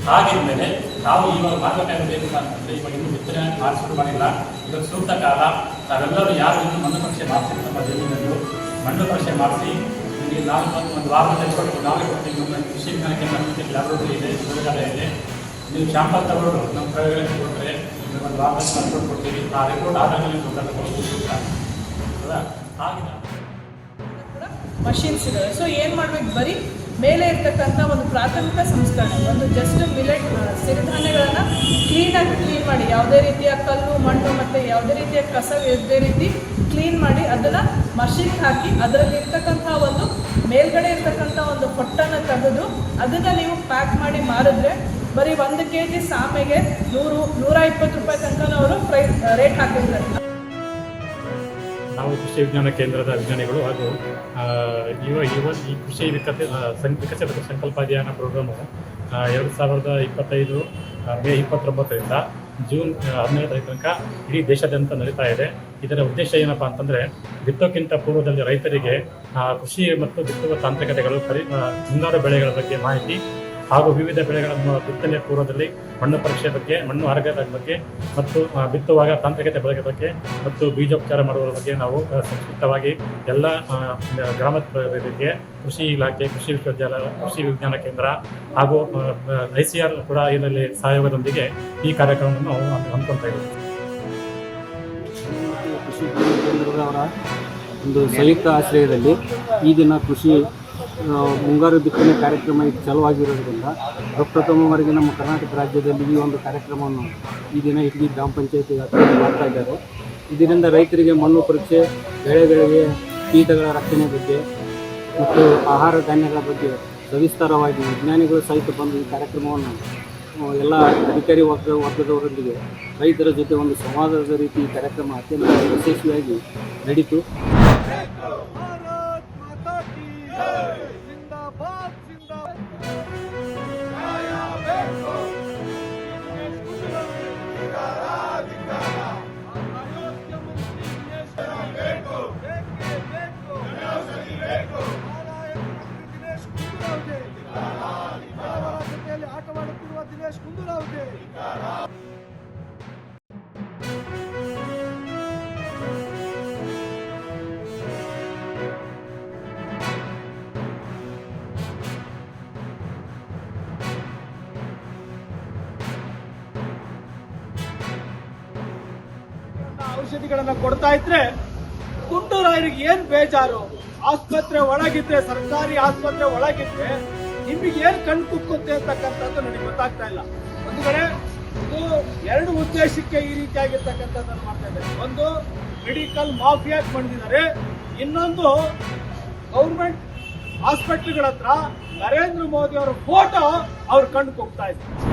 ಹಾಗಿದ್ಮೇಲೆ ನಾವು ಇವಾಗ ಮಾತುಕತೆ ಬೇಕು ಅಂತಂದರೆ ಇವಾಗ ಇನ್ನೂ ಬಿತ್ತನೆ ಶುರು ಮಾಡಿಲ್ಲ. ಇವಾಗ ಸೂಕ್ತ ಕಾಲ ನಾವೆಲ್ಲರೂ ಯಾರು ಇನ್ನೂ ಮಣ್ಣು ಪರೀಕ್ಷೆ ಮಾಡಿಸಿ ನಮ್ಮ ಜಮೀನನ್ನು ಮಣ್ಣು ಪರೀಕ್ಷೆ ಮಾಡಿಸಿ ನಿಮಗೆ ಒಂದು ವಾರದಲ್ಲಿ ಕೊಟ್ಟು ನಾವೇ ಕೊಡ್ತೀವಿ. ನಮ್ಮ ಕೃಷಿ ವಿಜ್ಞಾನ ಕೇಂದ್ರ ಲ್ಯಾಬ್ರೇಟರಿ ಇದೆ, ಪ್ರಯೋಗಾಲಯ ಇದೆ. ನೀವು ಶಾಂಪಲ್ ತಗೊಂಡು ನಮ್ಮ ಪ್ರಯೋಗಗಳಿಗೆ ಕೊಟ್ಟರೆ ನಿಮಗೆ ಒಂದು ವಾರದಲ್ಲಿ ರಿಪೋರ್ಟ್ ಕೊಡ್ತೀವಿ. ಆ ರಿಪೋರ್ಟ್ ಆದಾಗ ನೀವು ಹಾಗೆ ಮಷಿನ್ಸ್ ಇದ್ದಾವೆ. ಸೊ ಏನು ಮಾಡಬೇಕು, ಬರೀ ಮೇಲೆ ಇರ್ತಕ್ಕಂಥ ಒಂದು ಪ್ರಾಥಮಿಕ ಸಂಸ್ಕರಣೆ, ಒಂದು ಜಸ್ಟ್ ಮಿಲೆಟ್ ಸಿರಿಧಾನ್ಯಗಳನ್ನು ಕ್ಲೀನಾಗಿ ಕ್ಲೀನ್ ಮಾಡಿ, ಯಾವುದೇ ರೀತಿಯ ಕಲ್ಲು ಮಣ್ಣು ಮತ್ತು ಯಾವುದೇ ರೀತಿಯ ಕಸ ಇರದೇ ರೀತಿ ಕ್ಲೀನ್ ಮಾಡಿ ಅದನ್ನು ಮಷಿನ್ಗೆ ಹಾಕಿ ಅದರಲ್ಲಿ ಇರ್ತಕ್ಕಂಥ ಒಂದು ಮೇಲ್ಗಡೆ ಇರ್ತಕ್ಕಂಥ ಒಂದು ಹೊಟ್ಟನ್ನು ತೆಗೆದು ಅದನ್ನು ನೀವು ಪ್ಯಾಕ್ ಮಾಡಿ ಮಾರಿದ್ರೆ ಬರೀ 1 kg ಸಾಮೆಗೆ 100-120 ರೂಪಾಯಿ ತನಕ ಅವರು ರೇಟ್ ಹಾಕಿದ್ದಾರೆ. ನಾವು ಕೃಷಿ ವಿಜ್ಞಾನ ಕೇಂದ್ರದ ವಿಜ್ಞಾನಿಗಳು ಹಾಗೂ ಈ ಕೃಷಿ ವಿಕಸಿತ ಸಂಕಲ್ಪ ಅಭಿಯಾನ ಪ್ರೋಗ್ರಾಮು 2025 ಮೇ 29ರಿಂದ ಜೂನ್ 12 ತನಕ ಇಡೀ ದೇಶಾದ್ಯಂತ ನಡೀತಾ ಇದೆ. ಇದರ ಉದ್ದೇಶ ಏನಪ್ಪ ಅಂತಂದರೆ, ಬಿತ್ತೋಕ್ಕಿಂತ ಪೂರ್ವದಲ್ಲಿ ರೈತರಿಗೆ ಕೃಷಿ ಮತ್ತು ಬಿತ್ತುವ ತಾಂತ್ರಿಕತೆಗಳು, ಮುಂಗಾರು ಬೆಳೆಗಳ ಬಗ್ಗೆ ಮಾಹಿತಿ ಹಾಗೂ ವಿವಿಧ ಬೆಳೆಗಳನ್ನು ಬಿತ್ತನೆ ಪೂರ್ವದಲ್ಲಿ ಮಣ್ಣು ಪರೀಕ್ಷೆ ಬಗ್ಗೆ, ಮಣ್ಣು ಆರೋಗ್ಯದ ಬಗ್ಗೆ ಮತ್ತು ಬಿತ್ತುವಾಗ ತಾಂತ್ರಿಕತೆ ಬಳಕೆ ಬಗ್ಗೆ ಮತ್ತು ಬೀಜೋಪಚಾರ ಮಾಡುವ ಬಗ್ಗೆ ನಾವು ಸಂಕ್ಷಿಪ್ತವಾಗಿ ಎಲ್ಲ ಗ್ರಾಮಕ್ಕೆ ಕೃಷಿ ಇಲಾಖೆ, ಕೃಷಿ ವಿಶ್ವವಿದ್ಯಾಲಯ, ಕೃಷಿ ವಿಜ್ಞಾನ ಕೇಂದ್ರ ಹಾಗೂ ICR ಕೂಡ ಇದರಲ್ಲಿ ಸಹಯೋಗದೊಂದಿಗೆ ಈ ಕಾರ್ಯಕ್ರಮವನ್ನು ನಾವು ಹಮ್ಮಿಕೊಳ್ತಾ ಇದ್ದೀವಿ. ಕೃಷಿ ವಿಜ್ಞಾನ ಕೇಂದ್ರದವರ ಒಂದು ಸಂಯುಕ್ತ ಆಶ್ರಯದಲ್ಲಿ ಈ ದಿನ ಕೃಷಿ ಮುಂಗಾರು ಬಿತ್ತನೆ ಕಾರ್ಯಕ್ರಮ ಇದು ಚಾಲುವಾಗಿರೋದ್ರಿಂದ ಪ್ರಪ್ರಥಮವರೆಗೆ ನಮ್ಮ ಕರ್ನಾಟಕ ರಾಜ್ಯದಲ್ಲಿ ಈ ಒಂದು ಕಾರ್ಯಕ್ರಮವನ್ನು ಈ ದಿನ ಇಡೀ ಗ್ರಾಮ ಪಂಚಾಯತಿ ವ್ಯಾಪ್ತಿಯಲ್ಲಿ ಮಾಡ್ತಾ ಇದ್ದಾರೆ. ಇದರಿಂದ ರೈತರಿಗೆ ಮಣ್ಣು ಪರೀಕ್ಷೆ, ಬೆಳೆಗಳಿಗೆ ಕೀಟಗಳ ರಕ್ಷಣೆ ಬಗ್ಗೆ ಮತ್ತು ಆಹಾರ ಧಾನ್ಯಗಳ ಬಗ್ಗೆ ಸವಿಸ್ತಾರವಾಗಿ ವಿಜ್ಞಾನಿಗಳು ಸಹಿತ ಬಂದು ಈ ಕಾರ್ಯಕ್ರಮವನ್ನು ಎಲ್ಲ ಅಧಿಕಾರಿ ವರ್ಗದವರೊಂದಿಗೆ ರೈತರ ಜೊತೆ ಒಂದು ಸಂವಾದದ ರೀತಿ ಈ ಕಾರ್ಯಕ್ರಮ ಅತ್ಯಂತ ಯಶಸ್ವಿಯಾಗಿ ನಡೀತು. ಆಟವಾಡುತ್ತಿರುವ ದಿನೇಶ್ ಗುಂಡೂರಾವ್ಗೆ ಔಷಧಿಗಳನ್ನ ಕೊಡ್ತಾ ಇದ್ರೆ ಗುಂಡೂರಾಯರಿಗೆ ಏನ್ ಬೇಜಾರು? ಆಸ್ಪತ್ರೆ ಒಳಗಿದ್ರೆ, ಸರ್ಕಾರಿ ಆಸ್ಪತ್ರೆ ಒಳಗಿದ್ರೆ ನಿಮಗೆ ಏನ್ ಕಣ್ ಕುಕ್ಕುತ್ತೆ ಅಂತಕ್ಕಂಥದ್ದು ನನಗೆ ಗೊತ್ತಾಗ್ತಾ ಇಲ್ಲ. ಒಂದು ಕಡೆ ಇದು 2 ಉದ್ದೇಶಕ್ಕೆ ಈ ರೀತಿಯಾಗಿರ್ತಕ್ಕಂಥದ್ದನ್ನು ಮಾಡ್ತಾ ಇದ್ದಾರೆ. ಒಂದು ಮೆಡಿಕಲ್ ಮಾಫಿಯಾಕ್ ಬಂದಿದ್ದಾರೆ, ಇನ್ನೊಂದು ಗೌರ್ಮೆಂಟ್ ಹಾಸ್ಪಿಟಲ್ಗಳ ಹತ್ರ ನರೇಂದ್ರ ಮೋದಿ ಅವರ ಫೋಟೋ ಅವ್ರ ಕಣ್ ಕುಗ್ತಾ ಇದೆ.